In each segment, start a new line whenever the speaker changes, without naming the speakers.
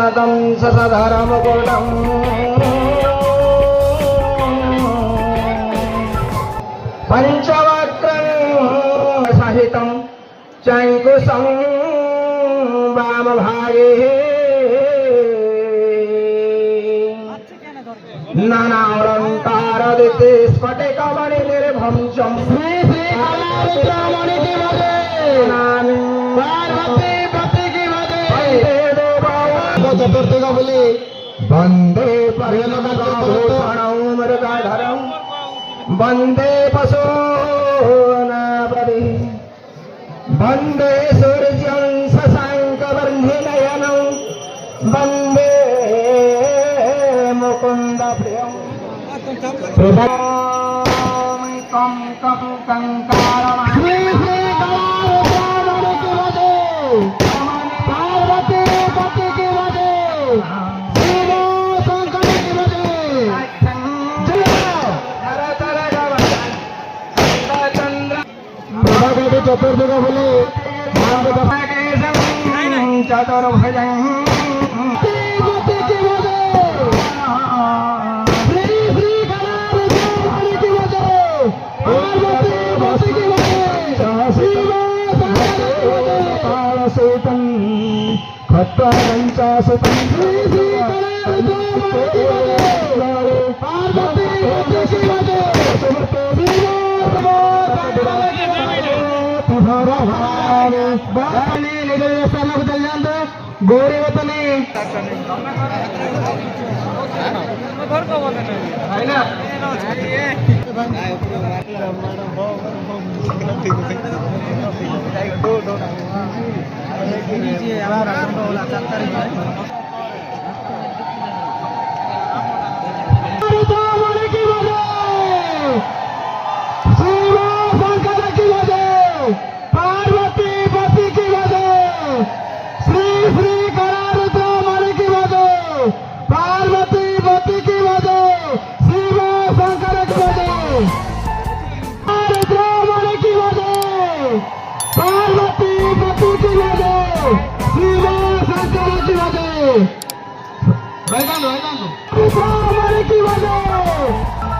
शतम सधरम गुणम पंचवक्रं सहितं चंकुशं वामभागे नानावलंकारदिते स्फटिकमणिनिर्भंसं श्री श्री कलारुद्रमणि की वदे पार्वती पति की वदे चतुर्थी का बोली वंदे परिणमभूषणं मृगधरं वंदे पशूनापति वंदे सूर्यं शशाङ्कवर्धिनयनं वंदे मुकुंद प्रियं कं कं कंकारम श्री श्री कलारुद्रमणि की वदे पार्वती पति की वदे शिव शंकर की वदे चतुर्थी का बोले चतुर्भुजं गोरी वतनी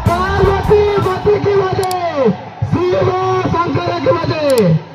पार्वती पति की वजह शिव शंकर की वजह